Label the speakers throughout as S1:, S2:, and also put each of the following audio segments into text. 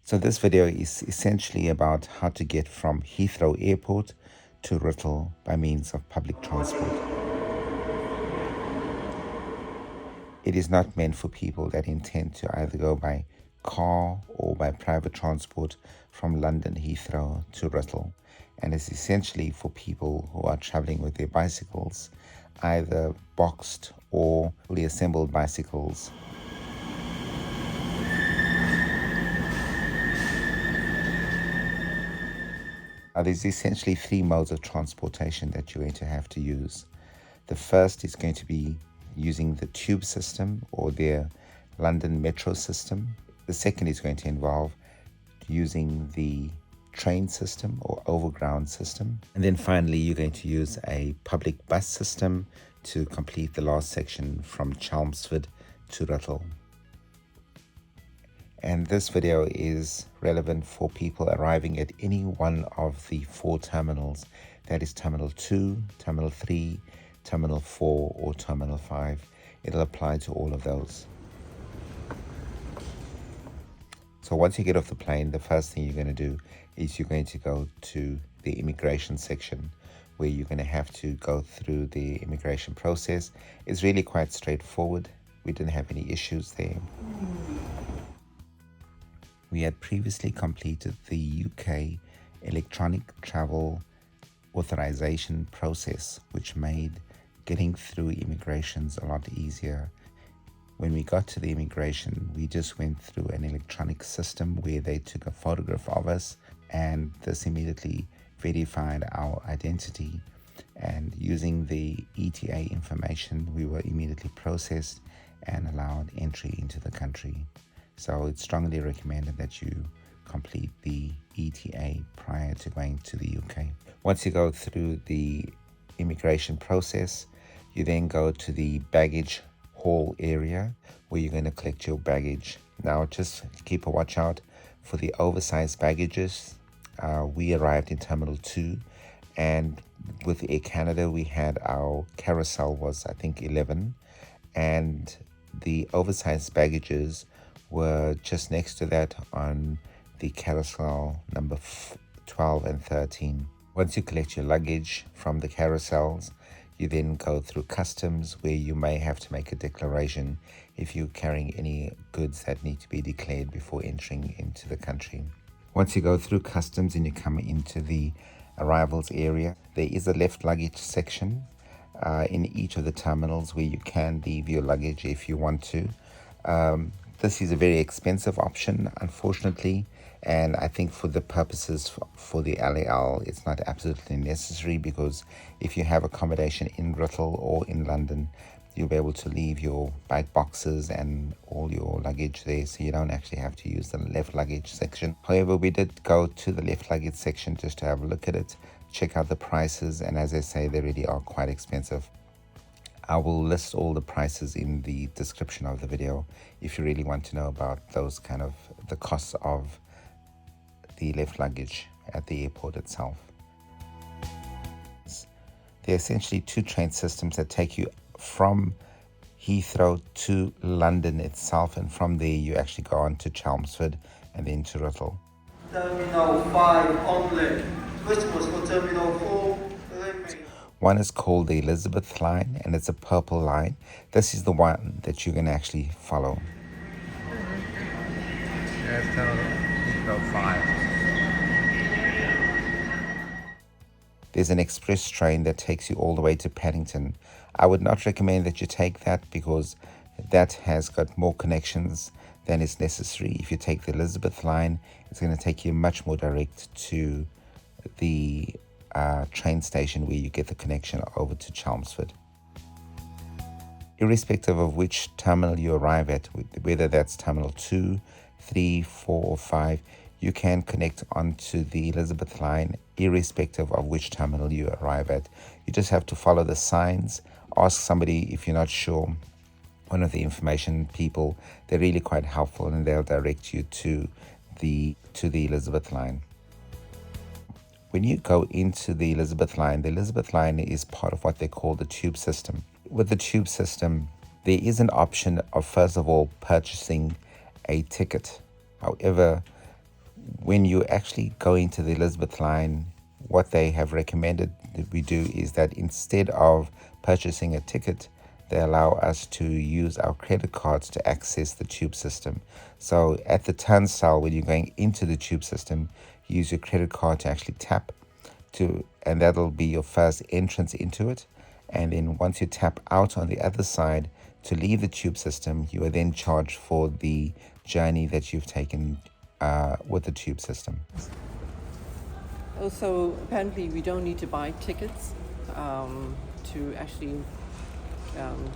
S1: So this video is essentially about how to get from Heathrow Airport to Writtle by means of public transport. It is not meant for people that intend to either go by car or by private transport from London Heathrow to Writtle, and it's essentially for people who are traveling with their bicycles, either boxed or fully assembled bicycles. There's essentially three modes of transportation that you're going to have to use. The first is going to be using the tube system or their London metro system. The second is going to involve using the train system or overground system. And then finally, you're going to use a public bus system to complete the last section from Chelmsford to Writtle. And this video is relevant for people arriving at any one of the four terminals. That is Terminal 2, Terminal 3, Terminal 4, or Terminal 5. It'll apply to all of those. So once you get off the plane, the first thing you're going to do is you're going to go to the immigration section, where you're going to have to go through the immigration process. It's really quite straightforward. We didn't have any issues there. We had previously completed the UK electronic travel authorization process, which made getting through immigrations a lot easier. When we got to the immigration, we just went through an electronic system where they took a photograph of us, and this immediately verified our identity. And using the ETA information, we were immediately processed and allowed entry into the country. So it's strongly recommended that you complete the ETA prior to going to the UK. Once you go through the immigration process, you then go to the baggage hall area where you're going to collect your baggage. Now just keep a watch out for the oversized baggages. We arrived in Terminal 2, and with Air Canada we had our carousel was I think 11, and the oversized baggages were just next to that on the carousel number 12 and 13. Once you collect your luggage from the carousels, you then go through customs, where you may have to make a declaration if you're carrying any goods that need to be declared before entering into the country. Once you go through customs and you come into the arrivals area, there is a left luggage section in each of the terminals where you can leave your luggage if you want to. This is a very expensive option, unfortunately, and I think for the purposes for the LAL, it's not absolutely necessary, because if you have accommodation in Writtle or in London, you'll be able to leave your bike boxes and all your luggage there, so you don't actually have to use the left luggage section. However, we did go to the left luggage section just to have a look at it, check out the prices, and as I say, they really are quite expensive. I will list all the prices in the description of the video if you really want to know about those kind of the costs of the left luggage at the airport itself. There are essentially two train systems that take you from Heathrow to London itself, and from there you actually go on to Chelmsford and then to Writtle.
S2: Terminal 5 only. Customers for Terminal 4 remain.
S1: One is called the Elizabeth line, and it's a purple line. This is the one that you can actually follow.
S3: That's Heathrow 5.
S1: There's an express train that takes you all the way to Paddington. I would not recommend that you take that, because that has got more connections than is necessary. If you take the Elizabeth line, it's going to take you much more direct to the train station where you get the connection over to Chelmsford. Irrespective of which terminal you arrive at, whether that's Terminal 2, 3, 4, or 5, you can connect onto the Elizabeth line irrespective of which terminal you arrive at. You just have to follow the signs, ask somebody if you're not sure. One of the information people, they're really quite helpful, and they'll direct you to the Elizabeth line. When you go into the Elizabeth line is part of what they call the tube system. With the tube system, there is an option of, first of all, purchasing a ticket. However, when you actually go into the Elizabeth line, what they have recommended that we do is that instead of purchasing a ticket, they allow us to use our credit cards to access the tube system. So at the turnstile, when you're going into the tube system, use your credit card to actually tap to, and that'll be your first entrance into it. And then once you tap out on the other side to leave the tube system, you are then charged for the journey that you've taken with the tube system.
S4: Also, apparently we don't need to buy tickets to actually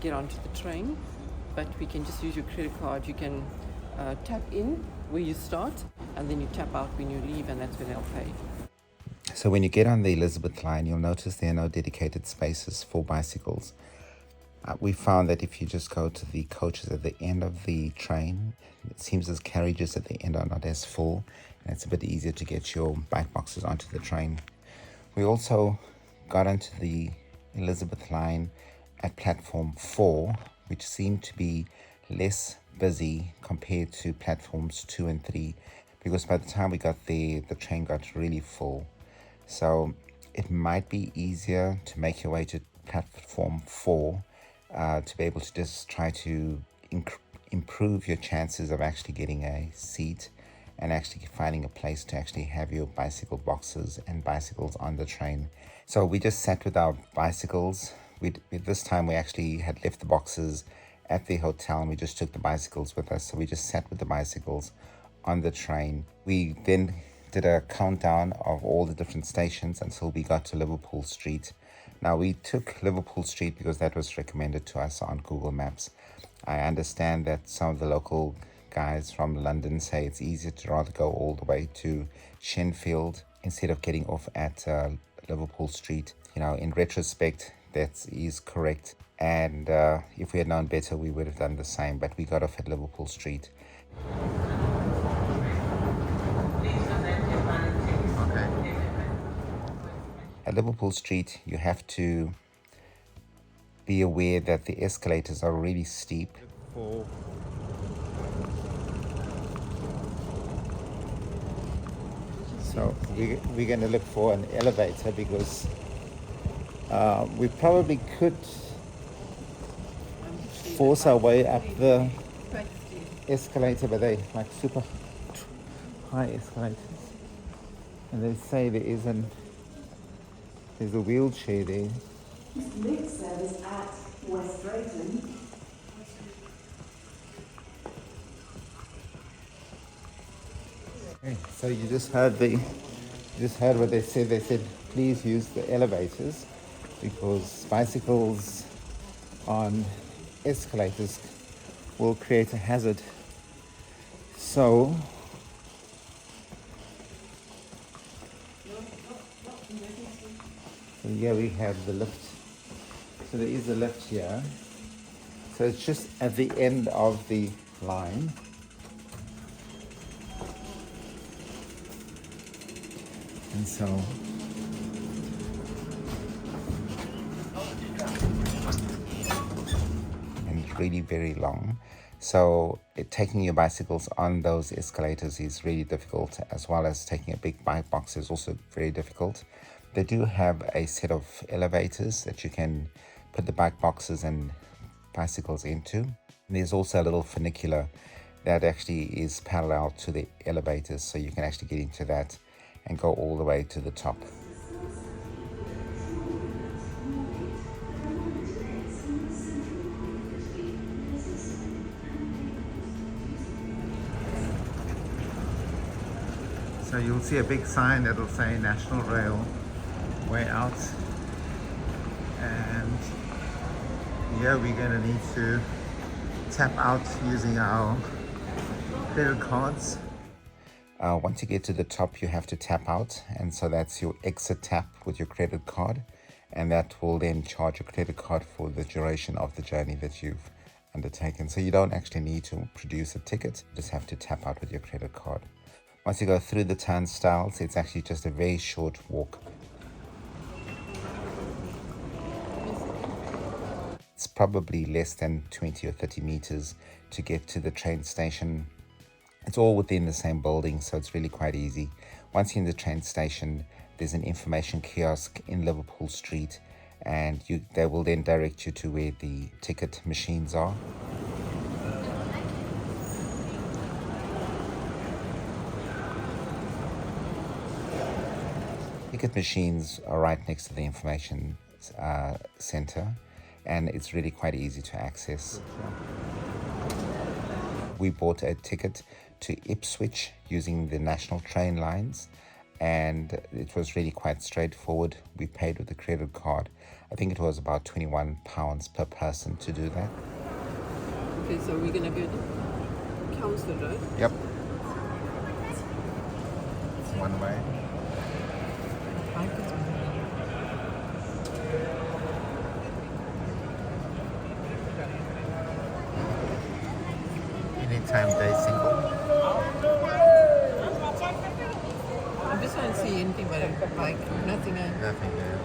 S4: get onto the train, but we can just use your credit card. You can tap in where you start, and then you tap out when you leave, and that's when they'll pay.
S1: So when you get on the Elizabeth line, you'll notice there are no dedicated spaces for bicycles. We found that if you just go to the coaches at the end of the train, it seems as carriages at the end are not as full, and it's a bit easier to get your bike boxes onto the train. We also got onto the Elizabeth line at platform 4, which seemed to be less busy compared to platforms 2 and 3, because by the time we got there, the train got really full. So it might be easier to make your way to platform 4 to be able to just try to improve your chances of actually getting a seat and actually finding a place to actually have your bicycle boxes and bicycles on the train. So we just sat with our bicycles. This time we actually had left the boxes at the hotel and we just took the bicycles with us. So we just sat with the bicycles on the train. We then did a countdown of all the different stations until we got to Liverpool Street. Now we took Liverpool Street because that was recommended to us on Google Maps. I understand that some of the local guys from London say it's easier to rather go all the way to Chelmsford instead of getting off at Liverpool Street. You know, in retrospect, that is correct. And if we had known better, we would have done the same. But we got off at Liverpool Street. At Liverpool Street, you have to be aware that the escalators are really steep. So we're going to look for an elevator because we probably could force our way up the escalator, but they like super high escalators. And they say there's a wheelchair there.
S5: Next service at West Drayton.
S1: Okay, so you just heard what they said. They said please use the elevators because bicycles on escalators will create a hazard. So here we have the lift. So there is a lift here. So it's just at the end of the line. And so and it's really very long. So taking your bicycles on those escalators is really difficult, as well as taking a big bike box is also very difficult. They do have a set of elevators that you can put the bike boxes and bicycles into. And there's also a little funicular that actually is parallel to the elevators, so you can actually get into that and go all the way to the top. So you'll see a big sign that will say National Rail way out, and here we're going to need to tap out using our credit cards. Once you get to the top, you have to tap out, and so that's your exit tap with your credit card, and that will then charge your credit card for the duration of the journey that you've undertaken. So you don't actually need to produce a ticket, you just have to tap out with your credit card. Once you go through the turnstiles, it's actually just a very short walk. It's probably less than 20 or 30 meters to get to the train station. It's all within the same building, so it's really quite easy. Once you're in the train station, there's an information kiosk in Liverpool Street, and they will then direct you to where the ticket machines are. Ticket machines are right next to the information center, and it's really quite easy to access. We bought a ticket to Ipswich using the national train lines, and it was really quite straightforward. We paid with a credit card. I think it was about £21 per person to do that.
S4: Okay, so we're going to go to Chelmsford, right?
S1: Yep. It's one way. Anytime day single.
S4: I'm just trying to see anything but like nothing.
S1: Nothing there.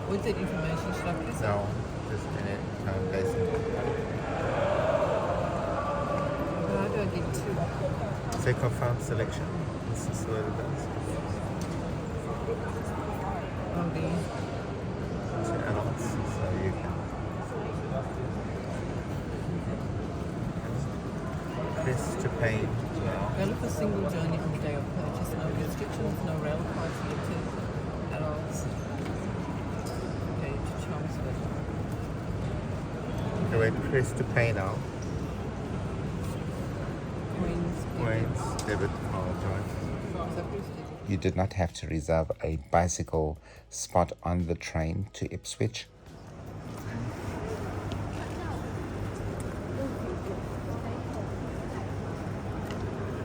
S4: What's that information? Should I press it?
S1: No, just anytime day single.
S4: How do I get to?
S1: Say confirm selection. This is what it does.
S4: Oh, the
S1: To adults, so you can press to pay now.
S4: Valid for single journey on the day of purchase. No restrictions, no rail card selected. Adults. Okay, to Chelmsford.
S1: Okay, wait, press to pay now.
S4: Coins.
S1: Debit card, right?
S4: So press it.
S1: You did not have to reserve a bicycle spot on the train to Ipswich.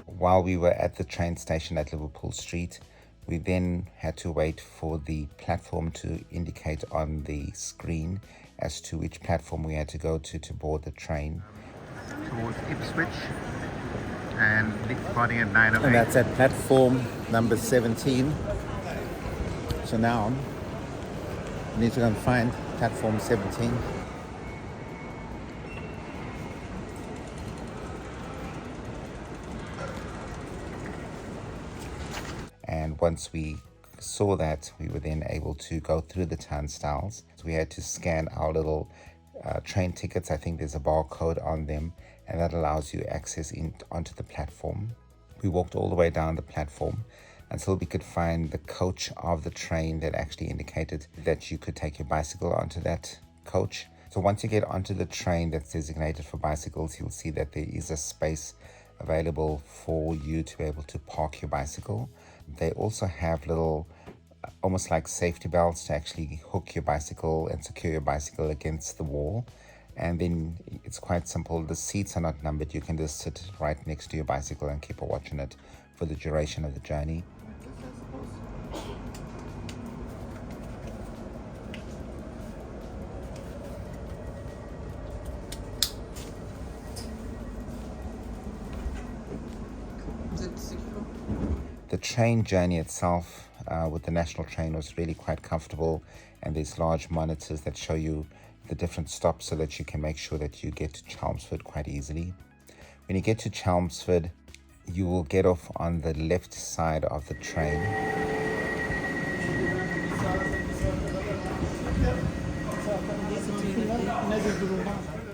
S1: While we were at the train station at Liverpool Street, we then had to wait for the platform to indicate on the screen as to which platform we had to go to board the train. Towards Ipswich, and departing at 9:08.
S3: And that's at platform number 17. So now we need to go and find platform 17.
S1: And once we saw that, we were then able to go through the turnstiles. So we had to scan our little train tickets. I think there's a barcode on them, and that allows you access onto the platform. We walked all the way down the platform until we could find the coach of the train that actually indicated that you could take your bicycle onto that coach. So once you get onto the train that's designated for bicycles, you'll see that there is a space available for you to be able to park your bicycle. They also have little almost like safety belts to actually hook your bicycle and secure your bicycle against the wall. And then it's quite simple. The seats are not numbered. You can just sit right next to your bicycle and keep a watch on it for the duration of the journey.
S4: Is it secure?
S1: The train journey itself with the national train was really quite comfortable, and there's large monitors that show you the different stops so that you can make sure that you get to Chelmsford quite easily. When you get to Chelmsford, you will get off on the left side of the train.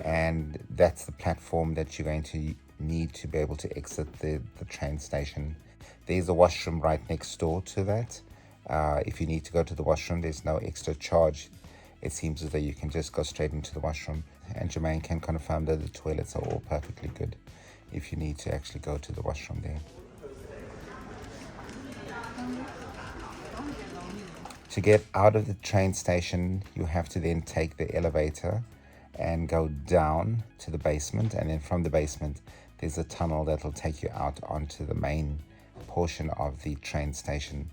S1: And that's the platform that you're going to need to be able to exit the train station. There's a washroom right next door to that. If you need to go to the washroom, there's no extra charge. It seems as though you can just go straight into the washroom, and Jermaine can confirm that the toilets are all perfectly good if you need to actually go to the washroom there. To get out of the train station, you have to then take the elevator and go down to the basement, and then from the basement there's a tunnel that will take you out onto the main portion of the train station.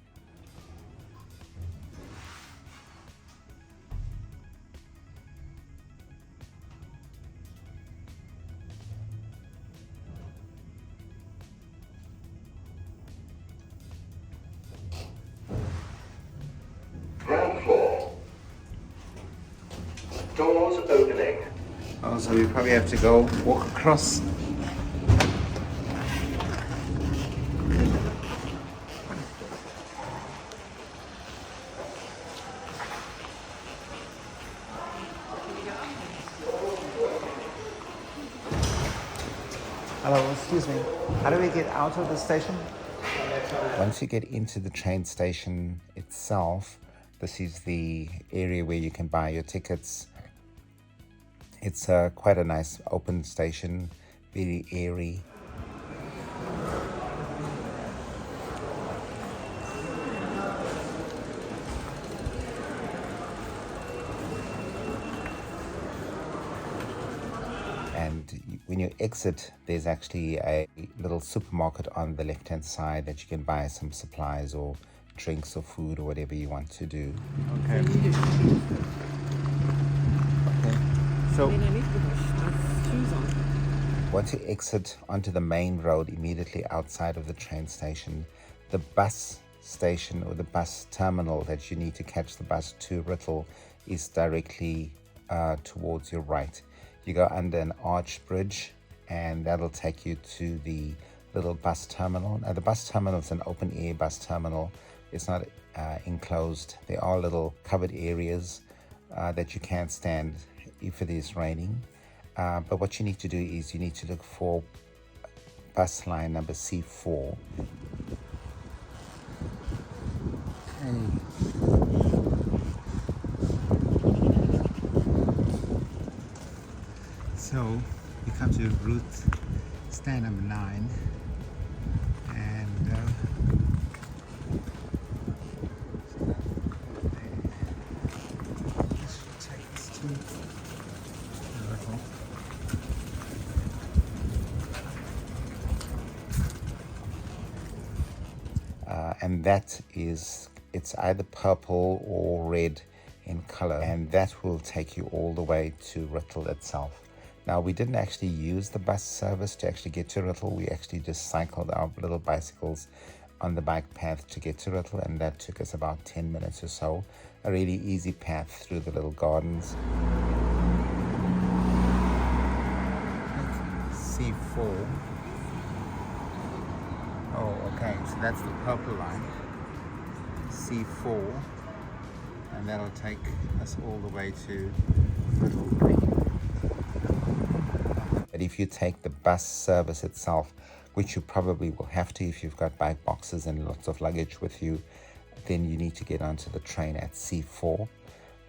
S6: Ground floor. Doors opening.
S1: Oh, so we probably have to go walk across.
S3: Hello, excuse me. How do we get out of the station?
S1: Once you get into the train station itself, this is the area where you can buy your tickets. It's quite a nice open station, very airy. And when you exit, there's actually a little supermarket on the left-hand side that you can buy some supplies or drinks or food or whatever you want to do.
S3: Okay.
S4: Okay.
S3: So,
S4: Then I need to put my shoes on.
S1: Once you exit onto the main road immediately outside of the train station, the bus station or the bus terminal that you need to catch the bus to Writtle is directly towards your right. You go under an arch bridge and that'll take you to the little bus terminal. Now the bus terminal is an open air bus terminal. It's not enclosed. There are little covered areas that you can stand if it is raining. But what you need to do is you need to look for bus line number C4.
S3: So we come to route stand number 9, and this should take us to Liverpool.
S1: And that is, it's either purple or red in color, and that will take you all the way to Writtle itself. Now, we didn't actually use the bus service to actually get to Writtle. We actually just cycled our little bicycles on the bike path to get to Writtle, and that took us about 10 minutes or so. A really easy path through the little gardens.
S3: C4. Oh, okay, so that's the purple line. C4, and that'll take us all the way to Writtle.
S1: But if you take the bus service itself, which you probably will have to if you've got bike boxes and lots of luggage with you, then you need to get onto the train at C4.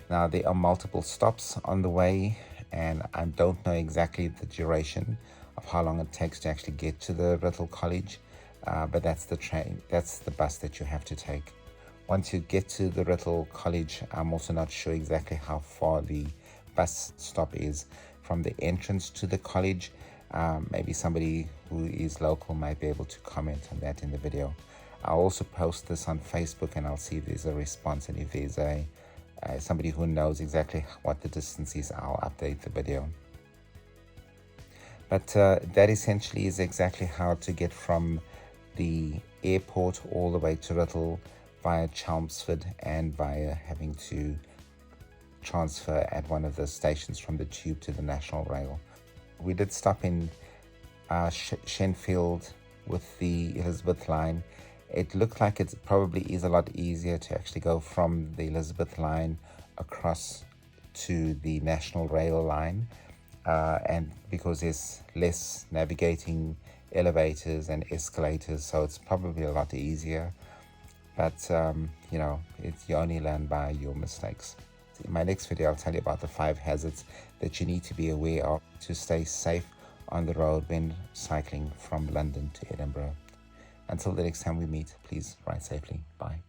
S1: Now, there are multiple stops on the way, and I don't know exactly the duration of how long it takes to actually get to the Writtle College, but that's the train, that's the bus that you have to take. Once you get to the Writtle College, I'm also not sure exactly how far the bus stop is from the entrance to the college. Maybe somebody who is local might be able to comment on that in the video. I'll also post this on Facebook, and I'll see if there's a response, and if there's somebody who knows exactly what the distance is, I'll update the video. But that essentially is exactly how to get from the airport all the way to Writtle via Chelmsford, and via having to transfer at one of the stations from the tube to the National Rail. We did stop in Chelmsford with the Elizabeth line. It looked like it probably is a lot easier to actually go from the Elizabeth line across to the National Rail line, and because there's less navigating elevators and escalators, so it's probably a lot easier. But you know, you only learn by your mistakes. In my next video, I'll tell you about the 5 hazards that you need to be aware of to stay safe on the road when cycling from London to Edinburgh. Until the next time we meet, please ride safely. Bye.